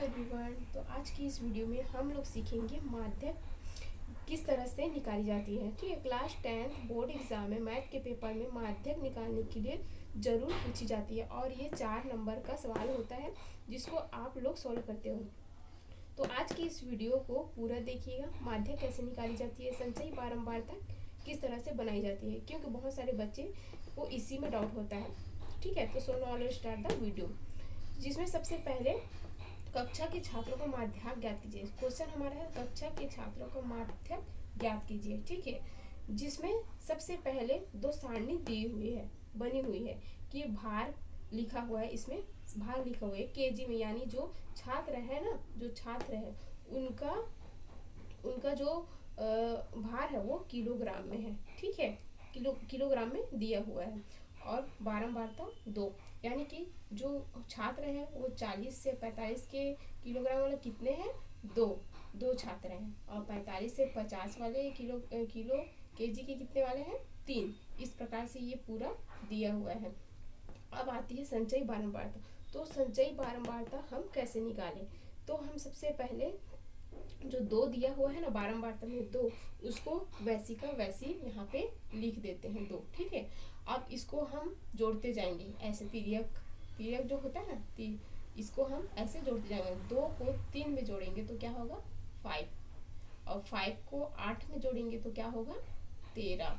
Everyone. तो आज की इस वीडियो में हम लोग सीखेंगे माध्यक किस तरह से निकाली जाती है। ठीक है, क्लास 10th बोर्ड एग्जाम में मैथ के पेपर में माध्यक निकालने के लिए ज़रूर पूछी जाती है और ये 4 नंबर का सवाल होता है जिसको आप लोग सॉल्व करते हो। तो आज की इस वीडियो को पूरा देखिएगा। माध्यक कैसे निकाली जाती है, संचयी बारंबारता किस तरह से बनाई जाती है, क्योंकि बहुत सारे बच्चे को इसी में डाउट होता है। ठीक है, तो so now let's start the video, जिसमें सबसे पहले कक्षा के छात्रों को माध्यक ज्ञात कीजिए। क्वेश्चन हमारा है कक्षा के छात्रों को माध्यक ज्ञात कीजिए। ठीक है, जिसमें सबसे पहले दो सारणी दी हुई है, बनी हुई है कि भार लिखा हुआ है, इसमें भार लिखा हुआ है केजी में, यानी जो छात्र है ना, जो छात्र है उनका उनका जो भार है वो किलोग्राम में है। ठीक है, किलोग्राम में दिया हुआ है। और बारंबारता 2, यानी कि जो छात्र है वो 40 से 45 के किलोग्राम वाले कितने हैं, दो छात्र हैं। और 45 से 50 वाले किलो केजी के कितने वाले हैं, 3। इस प्रकार से ये पूरा दिया हुआ है। अब आती है संचयी बारंबारता। तो संचयी बारंबारता हम कैसे निकालें, तो हम सबसे पहले जो 2 दिया हुआ है ना बारंबारता में 2, उसको वैसी का वैसी यहाँ पे लिख देते हैं 2। ठीक है, अब इसको हम जोड़ते जाएंगे ऐसे, तिर्यक जो होता है ना, इसको हम ऐसे जोड़ते जाएंगे। 2 को 3 में जोड़ेंगे तो क्या होगा 5, और 5 को 8 में जोड़ेंगे तो क्या होगा 13।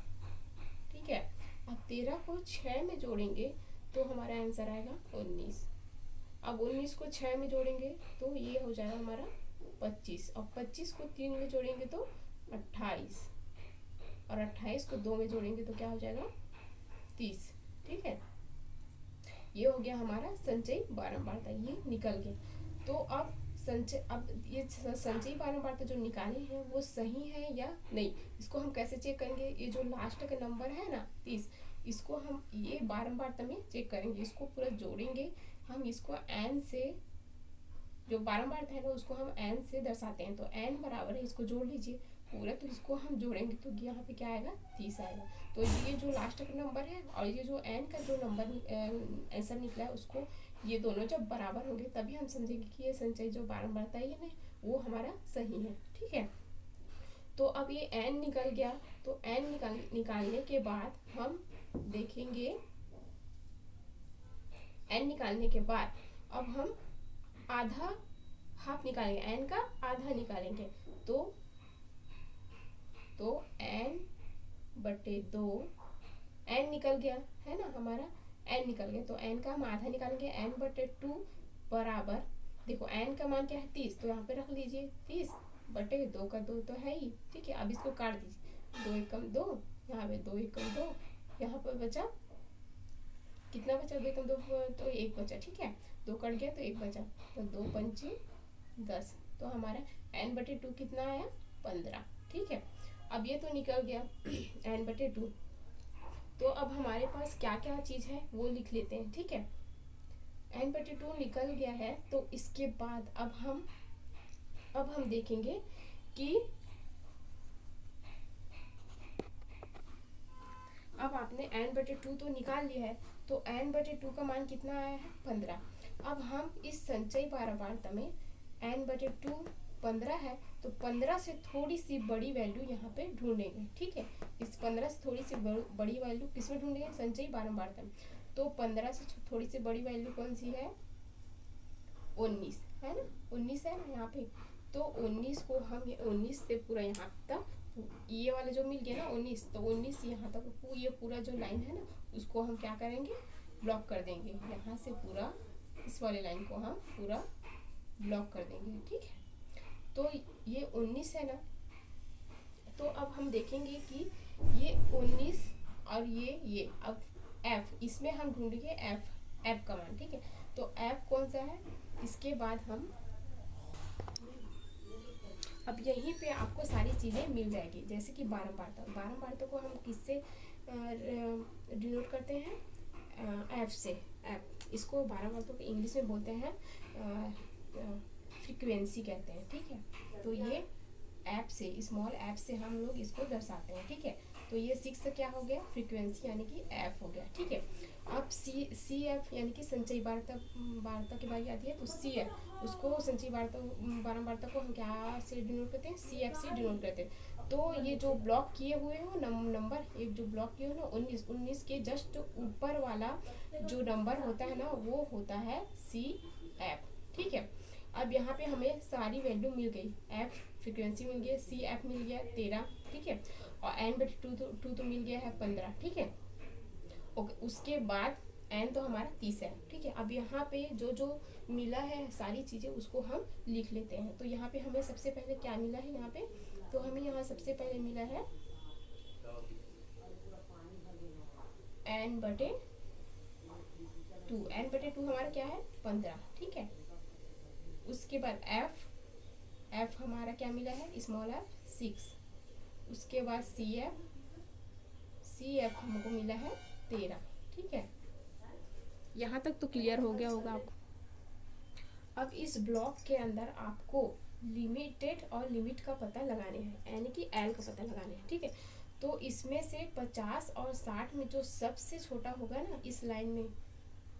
ठीक है, अब 13 को 6 में जोड़ेंगे तो हमारा आंसर आएगा 19। अब 19 को 6 में जोड़ेंगे तो ये हो जाएगा हमारा 25, और 25 को 3 में जोड़ेंगे तो 28, और 28 को 2 में जोड़ेंगे तो क्या हो जाएगा 30। ठीक है, ये हो गया हमारा संचयी बारंबारता, ये निकल गया। तो अब ये संचयी बारंबारता जो निकाले हैं वो सही है या नहीं, इसको हम कैसे चेक करेंगे। ये जो लास्ट का नंबर है ना 30, इसको हम ये बारंबारता में चेक करेंगे। इसको पूरा जोड़ेंगे हम, इसको n से, जो बारंबारता है ना उसको हम n से दर्शाते हैं, तो n बराबर है, इसको जोड़ लीजिए पूरा, तो इसको हम जोड़ेंगे तो यहाँ पे क्या आएगा 30 आएगा। तो ये जो लास्ट का नंबर है और ये जो n का जो नंबर आंसर निकला है, उसको ये दोनों जब बराबर होंगे तभी हम समझेंगे कि ये संचयी जो बारंबारता है ना वो हमारा सही है। ठीक है, तो अब ये n निकल गया, तो n निकालने के बाद हम देखेंगे, n निकालने के बाद अब हम आधा हाफ निकालेंगे, n का आधा निकालेंगे तो n/2, n निकल गया है ना हमारा, n निकल गया, तो n का हम आधा निकालेंगे, n/2 बराबर, देखो n का मान क्या है 30, तो यहाँ पे रख लीजिए 30/2 का 2 तो है ही। ठीक है, अब इसको काट दीजिए, 2 एकम 2, यहाँ पे 2 एकम 2, यहाँ पर बचा कितना बचा, 2 एकम 2 तो 1 बचा। ठीक है, 2 कट गया तो 1 बचा, तो 2 पंचे 10, तो हमारा n/2 कितना आया 15। ठीक है, अब ये तो निकल गया n/2। तो अब हमारे पास क्या क्या चीज़ है वो लिख लेते हैं। ठीक है, n/2 निकल गया है, तो इसके बाद अब हम देखेंगे कि अब आपने n/2 तो निकाल लिया है, तो n/2 का मान कितना आया है 15। अब हम इस संचयी बारंबारता में n/2 15 है, तो 15 से थोड़ी सी बड़ी वैल्यू यहाँ पे ढूंढेंगे। ठीक है, इस 15 से थोड़ी सी बड़ी वैल्यू किसमें ढूंढेंगे, संचयी बारंबारता में। तो 15 से थोड़ी सी बड़ी वैल्यू कौन सी है, 19 है ना, 19 है ना यहाँ पे। तो 19 को हम 19 से पूरा यहाँ तक, ये वाला जो मिल गया ना 19, तो 19 यहाँ तक ये पूरा जो लाइन है ना उसको हम क्या करेंगे, ब्लॉक कर देंगे। यहाँ से पूरा इस वाले लाइन को हम पूरा ब्लॉक कर देंगे। ठीक है, तो ये 19 है ना, तो अब हम देखेंगे कि ये 19 और ये अब f, इसमें हम ढूंढेंगे f का मान। ठीक है, तो f कौन सा है, इसके बाद हम अब यहीं पे आपको सारी चीज़ें मिल जाएगी, जैसे कि बारंबारता को हम किससे डिनोट करते हैं, f से। f, इसको बारंबारता को इंग्लिश में बोलते हैं फ्रीक्वेंसी कहते हैं। ठीक है, तो ये f से, स्मॉल f से हम लोग इसको दर्शाते हैं। ठीक है, तो ये 6 से क्या हो गया, फ्रीक्वेंसी यानी कि एफ हो गया। ठीक है, अब सी एफ यानी कि संचयी वार्ता की बारी आती है, तो सी एफ उसको संचयी वार्ता को हम क्या से डिनोट करते हैं, सी एफ से डिनोट करते हैं। तो ये जो ब्लॉक किए हुए हो नंबर, एक जो ब्लॉक किए हो ना 19 के जस्ट ऊपर वाला जो नंबर होता है ना वो होता है सी एफ। ठीक है, अब यहाँ पे हमें सारी वैल्यू मिल गई, एफ फ्रीक्वेंसी मिल गई, सी एफ मिल गया 13। ठीक है, और n/2 तो मिल गया है 15। ठीक है, ओके, उसके बाद n तो हमारा 30 है। ठीक है, अब यहाँ पे जो जो मिला है सारी चीज़ें उसको हम लिख लेते हैं। तो यहाँ पे हमें सबसे पहले क्या मिला है यहाँ पे, तो हमें यहाँ सबसे पहले मिला है n/2। n/2 हमारा क्या है 15। ठीक है, उसके बाद एफ हमारा क्या मिला है, स्मॉल एफ 6। उसके बाद सी एफ हमको मिला है 13। ठीक है, यहाँ तक तो क्लियर हो गया होगा आपको। अब इस ब्लॉक के अंदर आपको लिमिटेड और लिमिट का पता लगाने हैं, यानी कि एल का पता लगाने हैं। ठीक है, तो इसमें से 50 और 60 में जो सबसे छोटा होगा ना इस लाइन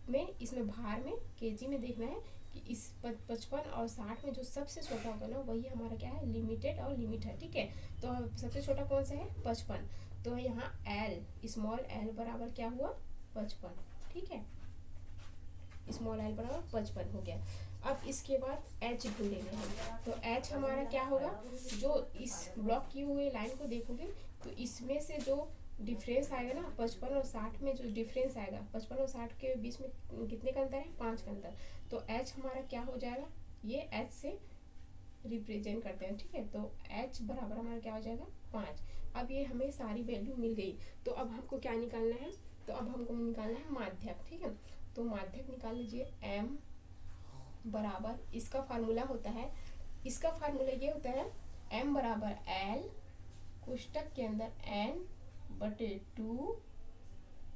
में इसमें भार में केजी में देखना है कि इस 55 और 60 में जो सबसे छोटा होगा ना वही हमारा क्या है, लिमिटेड और लिमिट है। ठीक है, तो सबसे छोटा कौन सा है, 55। तो यहाँ एल स्मॉल एल बराबर क्या हुआ, 55। ठीक है, स्मॉल एल बराबर 55 हो गया। अब इसके बाद एच ढूंढेंगे हम, तो एच हमारा क्या होगा, जो इस ब्लॉक किए हुए लाइन को देखोगे तो इसमें से जो डिफरेंस आएगा ना 55 और 60 में जो डिफरेंस आएगा, 55 और 60 के बीच में कितने का अंतर है, 5 का अंतर। तो एच हमारा क्या हो जाएगा, ये एच से रिप्रेजेंट करते हैं। ठीक है, तो एच बराबर हमारा क्या हो जाएगा, 5। अब ये हमें सारी वैल्यू मिल गई, तो अब हमको क्या निकालना है, तो अब हमको निकालना है माध्यक। ठीक है, तो माध्यक निकाल लीजिए, एम बराबर, इसका फार्मूला होता है, इसका फार्मूला ये होता है एम बराबर एल कोष्टक के अंदर n/2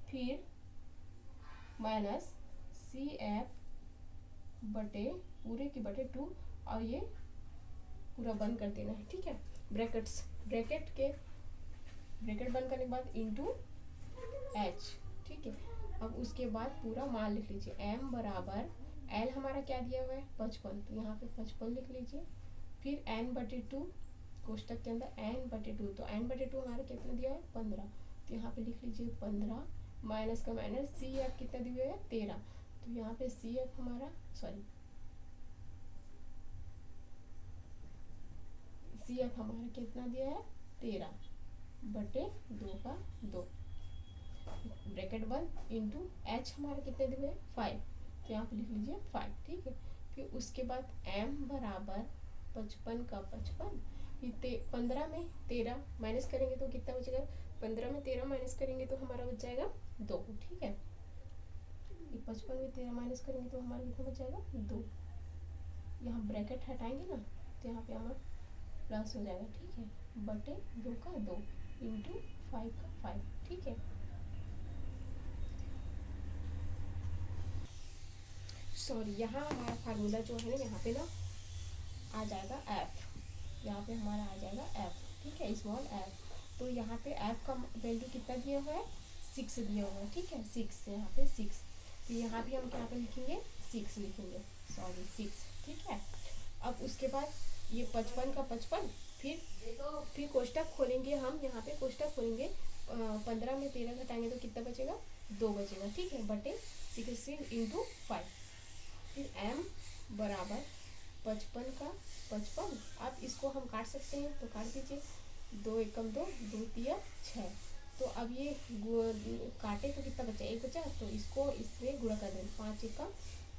फिर माइनस सी एफ बटे पूरे की बटे 2 और ये पूरा बंद कर देना है। ठीक है, ब्रैकेट बंद करने के बाद इंटू एच। ठीक है, अब उसके बाद पूरा मान लिख लीजिए, m बराबर एल हमारा क्या दिया हुआ है 55, तो यहाँ पे 55 लिख लीजिए, फिर n/2 कोष्टक के अंदर n/2, तो n/2 हमारा कितना दिया है 15, तो यहाँ पे लिख लीजिए 15 माइनस का माइनस, सी एफ कितना दिया है 13, तो यहाँ पे सी एफ हमारा सी एफ हमारा कितना दिया है 13/2 का 2 ब्रैकेट बंद इंटू एच हमारा कितने दिए है 5, तो यहाँ पे लिख लीजिए 5। ठीक है, फिर उसके बाद m बराबर 55 का 55, 15 में 13 माइनस करेंगे तो कितना बचेगा, 15 में 13 माइनस करेंगे तो हमारा बच जाएगा 2। ठीक है, 55 में 13 माइनस करेंगे तो हमारा कितना बच जाएगा 2। यहाँ ब्रैकेट हटाएंगे ना तो यहाँ पे हमारा प्लस हो जाएगा। ठीक है, बटे 2 का 2 इंटू 5 का 5। ठीक है, सॉरी, यहाँ हमारा फार्मूला जो है ना यहाँ पे ना आ जाएगा एफ, यहाँ पे हमारा आ जाएगा एफ। ठीक है, स्मॉल एफ, तो यहाँ पे एफ का वैल्यू कितना दिया हुआ है 6 दिया हुआ है। ठीक है, 6 यहाँ पे 6, तो यहाँ भी हम क्या पे लिखेंगे 6 लिखेंगे, सॉरी 6। ठीक है, अब उसके बाद ये 55 का 55, फिर कोष्टक खोलेंगे हम, यहाँ पे कोष्टक खोलेंगे, 15 में 13 घटाएंगे तो कितना बचेगा 2 बचेगा। ठीक है, बटे 16 इंटू 5, फिर m बराबर 55 का 55। अब इसको हम काट सकते हैं तो काट दीजिए, 2 एकम 2, 2 तिया 6। तो अब ये काटे तो कितना बचा, 1 बचा, तो इसको इससे गुणा कर दें, 5 एकम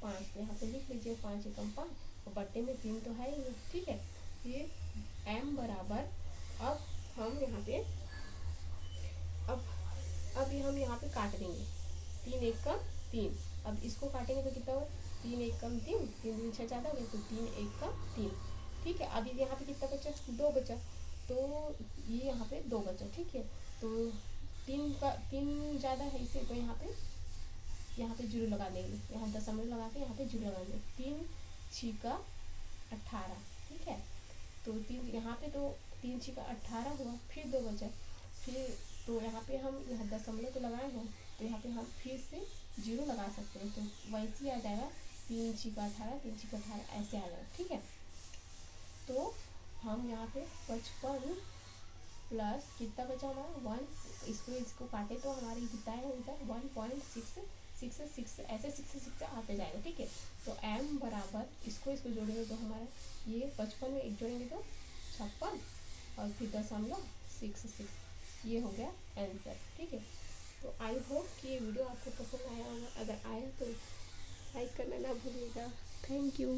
5, तो यहाँ पे लिख लीजिए 5 एकम 5, और बट्टे में 3 तो है ही। ठीक है, ये m बराबर, अब हम यहाँ पे अब हम यहाँ पे काट देंगे, 3 एकम 3, अब इसको काटेंगे तो कितना होगा, 3 एकम 3, 3 दूनी 6 ज़्यादा हो गया, तो 3 एकम 3। ठीक है, अब यहाँ पे कितना बचा, 2 बचा, तो ये यहाँ पे 2 बचा। ठीक है, तो 3 ज़्यादा है इसे, तो यहाँ पे 0 लगा देंगे, यहाँ दशमलव लगा के यहाँ पे 0 लगा देंगे, 3 6 18। ठीक है, तो 3 यहाँ पे तो 3 6 18 हुआ, फिर 2 बचा, फिर तो यहाँ पे हम यहाँ दशमलव तो लगाए हैं, तो यहाँ पे हम फिर से 0 लगा सकते हैं, तो वैसे ही आ जाएगा 3 छिका 18, 3 छिका 18 ऐसे आ जाएगा। ठीक है, तो हम यहाँ पे 55 प्लस कितना बचा हमारा 1, इसको काटे तो हमारे कितना है आंसर 1.666 ऐसे 6 आते जाएगा। ठीक है, तो m बराबर इसको जोड़ेंगे तो हमारा ये 55 में 1 जोड़ेंगे तो 56 और फिर 0.66, ये हो गया आंसर। ठीक है, तो आई होप कि ये वीडियो आपको पसंद आया होगा। अगर आया तो लाइक करना ना भूलिएगा। Thank you.